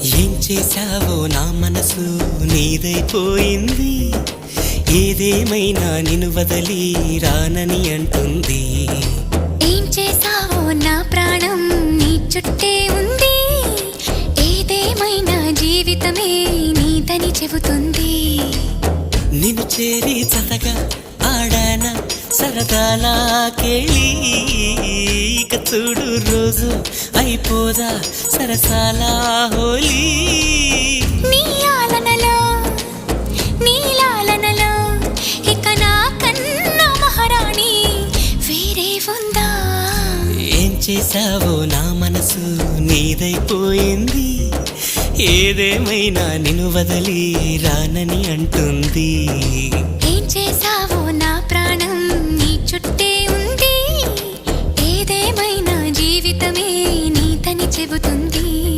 ఏం చేశావో నా మనసు నీదైపోయింది. ఏదేమైనా నిన్ను వదలి రానని అంటుంది. ఏం చేశావో నా ప్రాణం నీ చుట్టే ఉంది. ఏదేమైనా జీవితమే నీదని చెబుతుంది. నిన్ను చేరి చతగా ఆడాన సరదాలా కేళి. ఇక చూడు రోజు అయిపోదా సరసాలా హోలీ. నీ ఆలనలో నీ లాలనలో ఇక నా కన్నా మహారాణి వేరే ఉందా? ఏం చేశావో నా మనసు నీదైపోయింది. ఏదేమైనా నిన్ను వదలి రానని అంటుంది. ఏం చేశావో నా ప్రాణం నీ చుట్టే ఉంది. ఏదేమైనా జీవితమే నీదని చెబుతుంది.